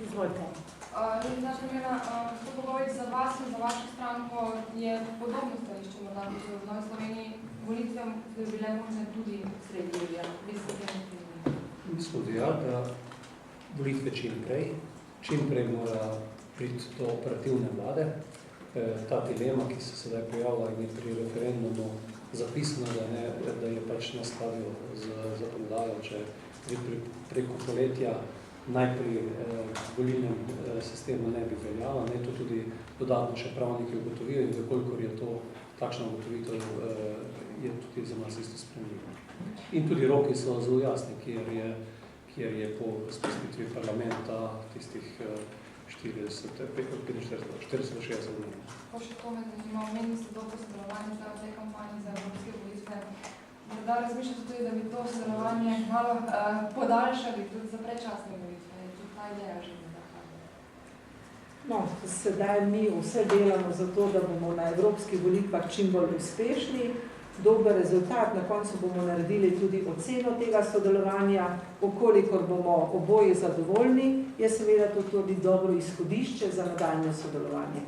Izvolite. Gospod Bogovič, za vas in za vašo stranko je podobno stališče, morda tudi v Novi Sloveniji, volitve bi bile možne tudi sredi julija. Vi ste tem optimizmi? Mi smo dejali, da volitve čim prej mora priti do operativne vlade. Ta dilema, ki se sedaj pojavila in je pri referendumu zapisano, da je pač nastavil z zakonodajo, če preko poletja najprej volilnem sistemu ne bi veljala, to tudi dodatno še pravniki ugotovijo in vkolikor je to takšna ugotovitev, je tudi za nas isto spremljivo. In tudi roki so zelo jasni, kjer je po razpustitvi parlamenta tistih 40 do 60 dni. Pa še to me zanima, omenili ste dobro sodelovanje v tej kampanji za evropske volitve. Morda razmišljate tudi, da bi to sodelovanje malo podaljšali tudi za predčasne volitve. Je tudi ta ideja že No, sedaj mi vse delamo za to, da bomo na evropskih volitvah čim bolj uspešni. Dober rezultat, na koncu bomo naredili tudi oceno tega sodelovanja, okolikor bomo oboji zadovoljni, je seveda to tudi dobro izhodišče za nadaljnje sodelovanje.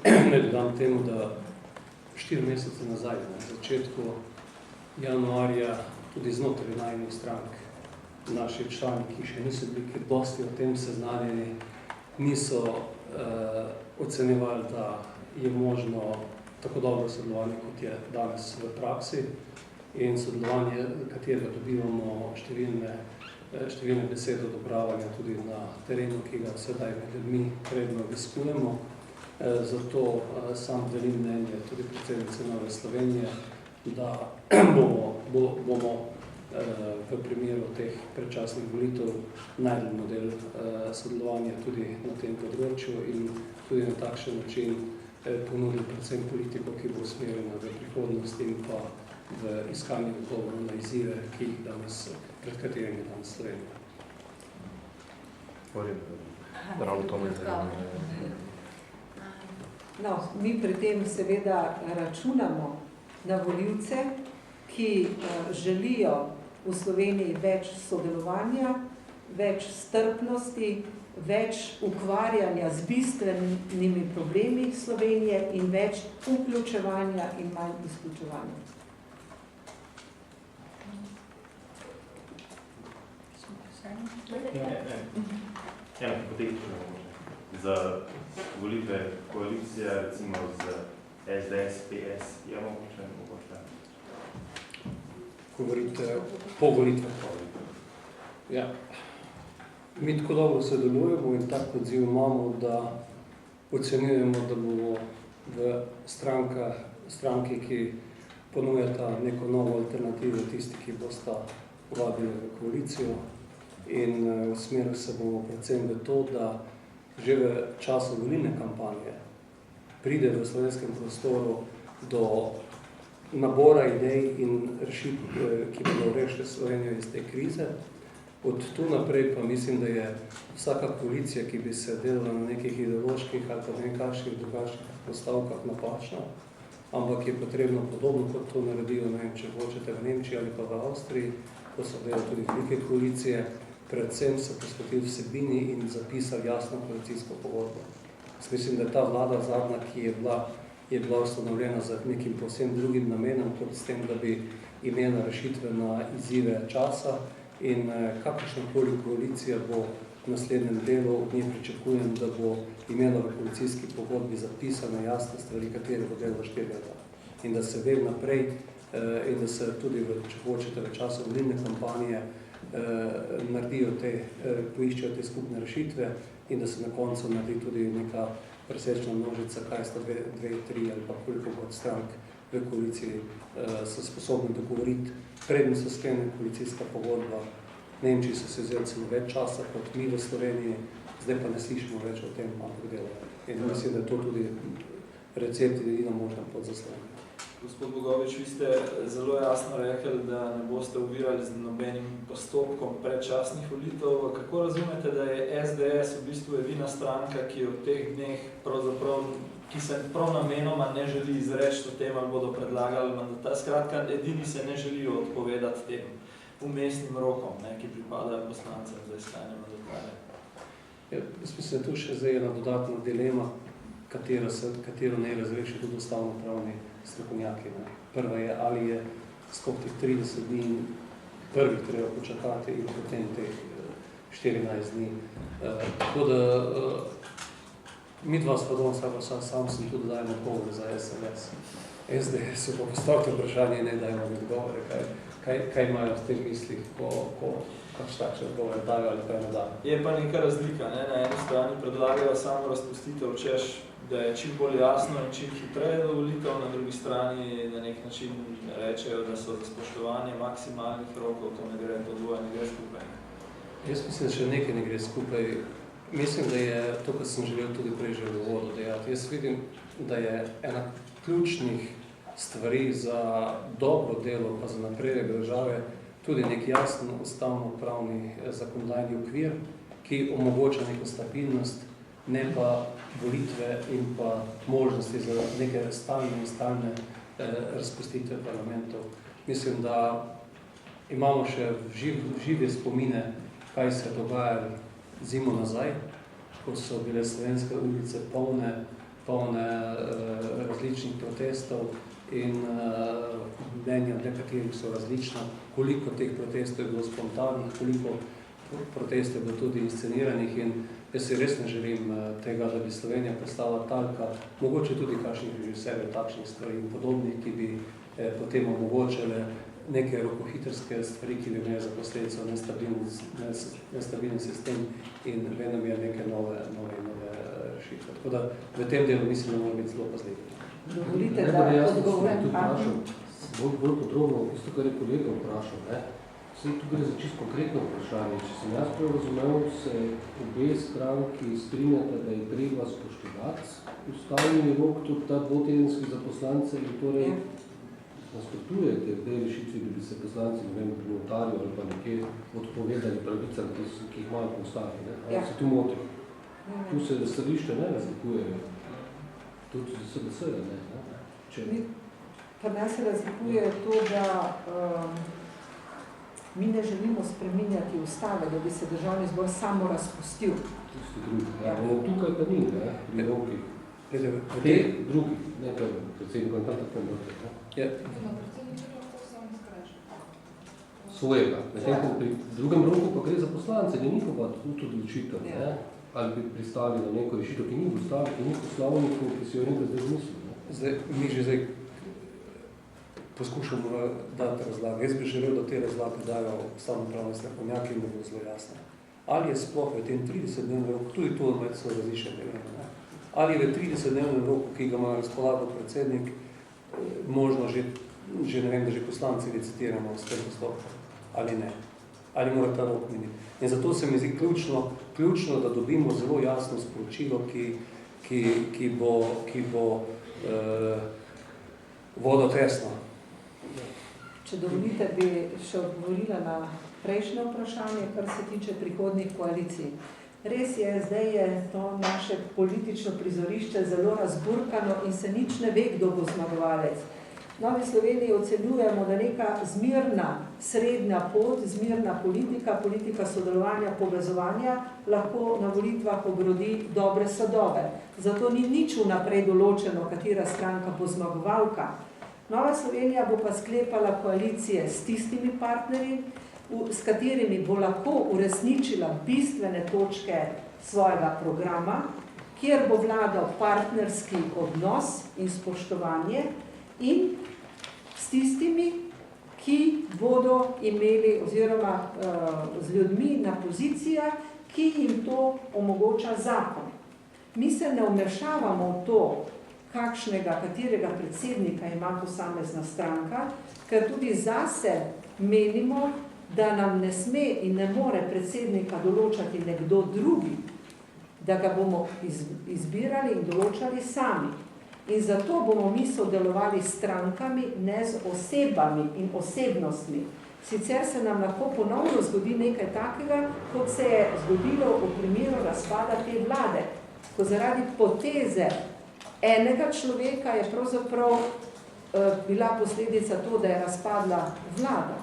Ne dodam temu, da 4 mesece nazaj, na začetku januarja, tudi znotraj najnih strank, naši člani, ki še niso bili kjer dosti o tem seznanjeni, niso ocenjevali, da je možno tako dobro sodelovanje, kot je danes v praksi in sodelovanje, katerega dobivamo številne besede odobravanja tudi na terenu, ki ga sedaj med ljudmi predno obiskujemo. Zato sam delim mnenje tudi predsednice Nove Slovenije, da bomo v primeru teh predčasnih volitev najdel model sodelovanja tudi na tem področju in tudi na takšen način ponudil predvsem politiko, ki bo usmerjena v prihodnost in pa v iskanje odgovorov na izzive, pred katerimi danes Slovenija. No, mi pri tem seveda računamo na volivce, ki želijo v Sloveniji več sodelovanja, več strpnosti, več ukvarjanja z bistvenimi problemi Slovenije in več vključevanja in manj izključevanja. Eno hipotetično za volitve koalicije, recimo z SDS, PS, je mogoče? Govorite po volitvah. Ja. Mi tako dobro sodelujemo in tak odziv imamo, da ocenjujemo, da bomo v stranki, ki ponujata neko novo alternativo, tisti, ki bosta povabili v koalicijo in usmerili se bomo predvsem v to, da že v času volilne kampanje pride v slovenskem prostoru do nabora idej in rešitev, ki bodo rešili Slovenijo iz te krize. Od tu naprej pa mislim, da je vsaka koalicija, ki bi se delala na nekih ideoloških ali pa nekakšnih drugačnih postavkah napačna, ampak je potrebno podobno, kot to naredijo, če hočete v Nemčiji ali pa v Avstriji, ko so delali tudi velike koalicije, predvsem se posvetili vsebini in zapisali jasno koalicijsko pogodbo. Mislim, da je ta vlada zadnja, ki je bila ustanovljena z nekim povsem drugim namenom, kot s tem, da bi imela rešitve na izzive časa in kakršnakoli koalicija bo v naslednjem delu, od nje pričakujem, da bo imela v koalicijski pogodbi zapisane jasne stvari, katere bo delo 4 leta. In da se ve naprej in da se tudi, če hočete, v času volilne kampanje poiščejo te skupne rešitve in da se na koncu naredi tudi neka presečna množica, kaj sta 2, 3 ali pa koliko od strank v koaliciji so sposobni dogovoriti, predno se sklene koalicijska pogodba. Nemčiji so se vzeli celo več časa kot mi v Sloveniji, zdaj pa ne slišimo več o tem, ampak delajo. In mislim, da je to tudi recept edina možna pot za Slovenijo. Gospod Bogovič, vi ste zelo jasno rekli, da ne boste ovirali z nobenim postopkom predčasnih volitev. Kako razumete, da je SDS v bistvu edina stranka, ki v teh dneh ki se prav namenoma ne želi izreči o tem, ali bodo predlagali mandat? Skratka, edini se ne želijo odpovedati tem. umestnim rokom, ne, ki pripadajo poslancem za iskanje mandatarja. Jaz mislim, da tu še zdaj ena dodatna dilema, katero ne razreši tudi ustavno-pravni strokovnjaki. Prva je, ali je skop teh 30 dni prvih treba počakati in potem teh 14 dni. Tako da mi dva sva danes, sam sem tudi dajem odgovore za SMS. SDS pa postavite vprašanje, ne dajmo odgovore, kaj imajo v tem mislih, ko takšne odgovore dajo ali kaj ne dajo. Je pa neka razlika, ne? Na eni strani predlagajo samo razpustitev, češ, da je čim bolj jasno in čim hitreje do volitev, na drugi strani na nek način rečejo, da so za spoštovanje maksimalnih rokov, to ne gre, to dvoje ne gre skupaj. Jaz mislim, da še nekaj ne gre skupaj. Mislim, da je to, kar sem želel tudi prej že v uvodu dejati. Jaz vidim, da je ena ključnih stvari za dobro delo pa za napredek države tudi nek jasen ustavno-pravni zakonodajni okvir, ki omogoča neko stabilnost, ne pa volitve in pa možnosti za neke stalne razpustitve parlamentov. Mislim, da imamo še žive spomine, kaj se je dogajalo zimo nazaj, ko so bile slovenske ulice polne različnih protestov in mnenja nekaterih so različna, koliko teh protestov je bilo spontanih, koliko protestov je bilo tudi insceniranih in jaz si res ne želim tega, da bi Slovenija postala talka, mogoče tudi kakšnih režiserjev takšnih stvari in podobnih, ki bi potem omogočile neke rokohitrske stvari, ki bi imeli za posledico nestabilen sistem in vedno je neke nove rešitve. Tako da v tem delu mislim, da moramo biti zelo pazljivi. Dovolite, da odgovorim. Bolj podrobno, isto, kar je kolega vprašal, ne? Vse tu gre za čisto konkretno vprašanje. Če sem jaz prav razumel, se obe stranki strinjata, da je treba spoštovati ustavni rok, tudi ta dvotedenski za poslance in torej nasprotujete v tej rešitvi, da bi se poslanci, ne vem, pri notarju ali pa nekje odpovedali pravicam, ki jih imajo po ustavi, ne? Ali se tu motim? Tu se stališče ne razlikujejo. Tudi za SDS-ja, ne? Pa nas se razlikuje to, da mi ne želimo spreminjati ustave, da bi se državni zbor samo razpustil. Tisti drugi. Ja, tukaj pa ni, ne? Pri rokih. Te drugi, ne pa predsednik in tako naprej. Ja. Svojega. Pri drugem roku pa gre za poslance, da je njihova tudi odločitev, ne? Ali bi pristali na neko rešitev, ki ni v ustavi, ki ni v poslovniku, ki si jo nekaj zdaj zmislil. Mi že zdaj poskušamo dati razlage. Jaz bi želel, da te razlage dajo ustavno-pravni strokovnjaki in da bo zelo jasno. Ali je sploh v tem 30-dnevnem roku, tudi to med so različne, ali je v 30-dnevnem roku, ki ga ima razpolago predsednik, možno že ne vem, da že poslanci recitiramo s tem postopkom, ali ne. Ali mora ta rok miniti. In zato se mi zdi ključno, da dobimo zelo jasno sporočilo, ki bo vodotesno. Če dovolite, bi še odgovorila na prejšnje vprašanje, kar se tiče prihodnjih koalicij. Res je, zdaj je to naše politično prizorišče zelo razburkano in se nič ne ve, kdo bo zmagovalec. V Novi Sloveniji ocenjujemo, da neka zmirna srednja pot, zmirna politika sodelovanja, povezovanja lahko na volitvah obrodi dobre sadove. Zato ni nič vnaprej določeno, katera stranka bo zmagovalka. Nova Slovenija bo pa sklepala koalicije s tistimi partnerji, s katerimi bo lahko uresničila bistvene točke svojega programa, kjer bo vladal partnerski odnos in spoštovanje in s tistimi, ki bodo imeli oziroma z ljudmi na pozicijah, ki jim to omogoča zakon. Mi se ne vmešavamo v to, katerega predsednika ima posamezna stranka, ker tudi zase menimo, da nam ne sme in ne more predsednika določati nekdo drugi, da ga bomo izbirali in določali sami. In zato bomo mi sodelovali s strankami, ne z osebami in osebnostmi. Sicer se nam lahko ponovno zgodi nekaj takega, kot se je zgodilo v primeru razpada te vlade, ko zaradi poteze enega človeka je pravzaprav bila posledica to, da je razpadla vlada.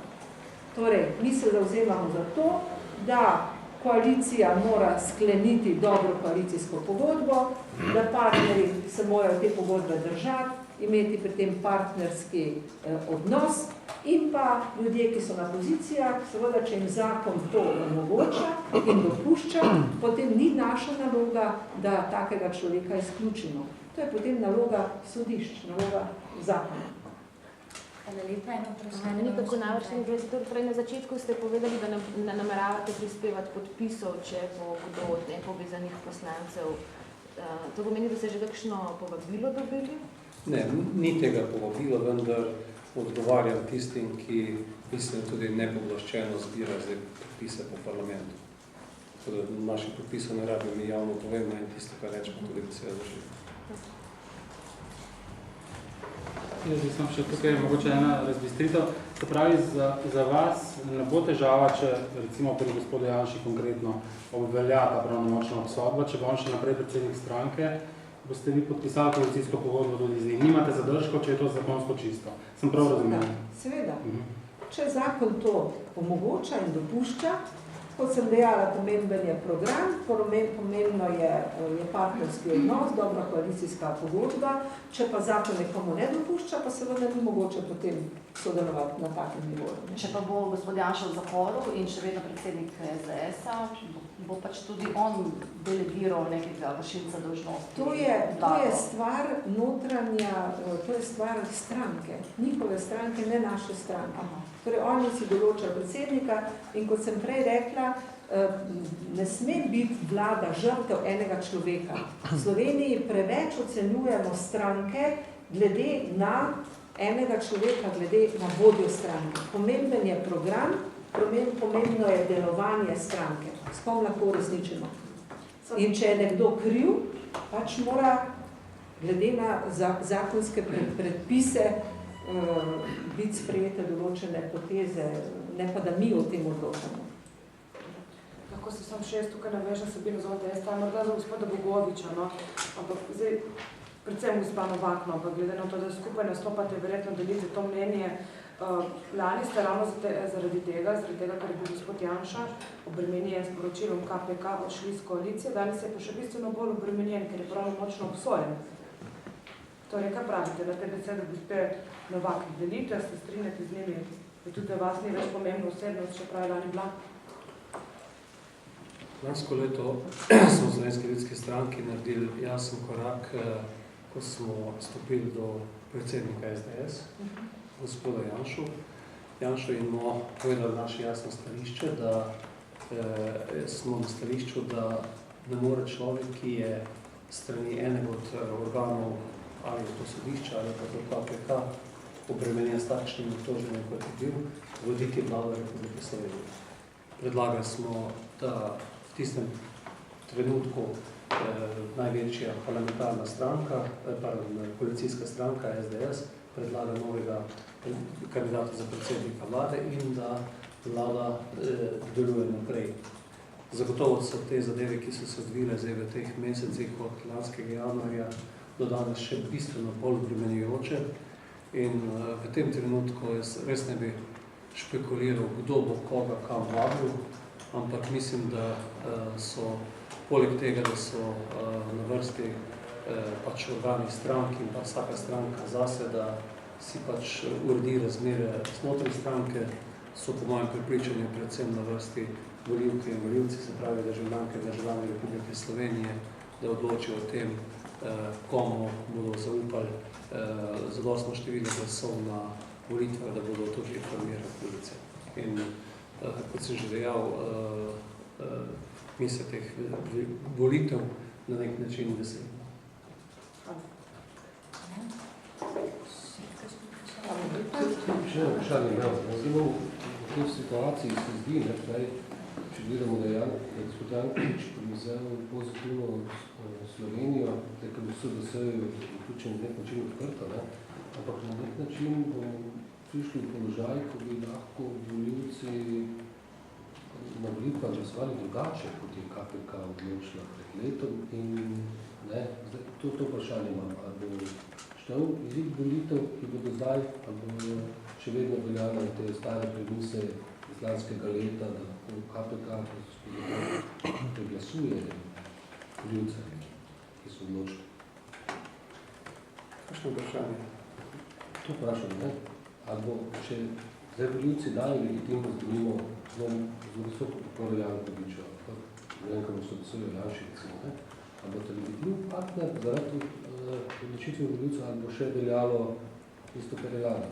Torej, mi se zavzemamo za to, da koalicija mora skleniti dobro koalicijsko pogodbo, da partnerji se morajo te pogodbe držati, imeti pri tem partnerski odnos in pa ljudje, ki so na pozicijah, seveda, če jim zakon to omogoča in dopušča, potem ni naša naloga, da takega človeka izključimo. To je potem naloga sodišč, naloga zakona. Nekako navršen investitor, prej na začetku ste povedali, da ne nameravate prispevati podpisov, če bo kdo od nepovezanih poslancev. To pomeni, da ste že kakšno povabilo dobili? Ne, ni tega povabila, vendar odgovarjam tistim, ki mislim tudi nepovlaščeno zbira zdaj podpise po parlamentu. Tako da naši podpise ne rabijo, mi javno povemo in tisto, kar rečemo, tudi se zaživi. Jaz bi sem še tukaj mogoče ena razbistritev. Se pravi, za vas ne bo težava, če recimo pri gospodu Janši konkretno obvelja ta pravnomočna obsodba, če bo on še naprej predsednik stranke, boste vi podpisali koalicijsko pogodbo tudi z njim. Nimate zadržkov, če je to zakonsko čisto. Sem prav razumel? Seveda. Če zakon to omogoča in dopušča, kot sem dejala, pomemben je program, pomembno je partnerski odnos, dobra koalicijska pogodba, če pa zakon nekomu ne dopušča, pa seveda ni mogoče potem sodelovati na takem nivoju. Če pa bo gospod Janša v zaporu in še vedno predsednik SDS-a, bo pač tudi on delegiral nekega vršilca dolžnosti. To je stvar notranja, to je stvar stranke, njihove stranke, ne naše stranke. Torej, oni si določajo predsednika in kot sem prej rekla, ne sme biti vlada žrtev enega človeka. V Sloveniji preveč ocenjujemo stranke glede na enega človeka, glede na vodjo stranke. Pomemben je program, pomembno je delovanje stranke. S kom lahko uresničimo. In če je nekdo kriv, pač mora glede na zakonske predpise biti sprejete določene poteze, ne pa da mi o tem odločamo. Lahko se sam še jaz tukaj navežem Sabino Zolta, jaz tam morda za gospoda Bogoviča, no, ampak zdaj predvsem gospa Novak, no, ampak glede na to, da skupaj nastopate, verjetno delite to mnenje. Lani ste ravno zaradi tega, ker je bil gospod Janša obremenjen s poročilom KPK odšli iz koalicije, danes je pa še bistveno bolj obremenjen, ker je pravnomočno obsojen. Torej, kaj pravite na te besede, gospe Novak, delite, se strinjate z njimi, da tudi vas ni več pomembna osebnost, še pravi lani bila? Lansko leto smo v Slovenski ljudski stranki naredili jasen korak, ko smo stopili do predsednika SDS, gospoda Janšo in mu povedali naše jasno stališče, da smo na stališču, da ne more človek, ki je strani enega od organov ali to sodišče ali pa to KPK obremenjen s takšnim obtoženjem, kot je bil, voditi vlado Republike Slovenije. Predlagali smo, da v tistem trenutku največja parlamentarna stranka, koalicijska stranka SDS, predlaga novega kandidata za predsednika vlade in da vlada deluje naprej. Zagotovo so te zadeve, ki so se odvile zdaj v teh mesecih od lanskega januarja do danes še bistveno bolj obremenjujoče in v tem trenutku jaz res ne bi špekuliral, kdo bo koga kam vabil, ampak mislim, da so poleg tega, da so na vrsti pač organi strank in pa vsaka stranka zase, da si pač uredi razmere znotraj stranke, so po mojem prepričanju predvsem na vrsti volivke in volivci, se pravi državljanke in državljani Republike Slovenije, da odločijo o tem, komu bodo zaupali zadostno število glasov na volitvah, da bodo tudi formirali koalicijo. In kot sem že dejal, mi se teh volitev na nek način veselimo. Še eno vprašanje imam. V tej situaciji se zdi, če gledamo, da je gospod Janković prevzel pozitivno Slovenijo, da bo SDS vključen na nek način odkrta, ampak na nek način bomo prišli v položaj, ko bi lahko volivci na volitvah glasovali drugače, kot je KPK odločila pred letom in to vprašanje imam, ali bo štel izid volitev, ki bodo zdaj, ali bo še vedno veljale te stare premise iz lanskega leta, da v KPK preglasuje voljivce, ki so odločili. Kakšno vprašanje? To vprašam, ne? Ali bo, če zdaj voljivci dajo legitimnost, da nimo zelo visoko podporo Jankoviča, ne vem, kako so dosejo Janši, recimo, ne? Ali bo ta legitimni partner zaradi odločitve voljivcev, ali bo še veljalo isto, kar je lani?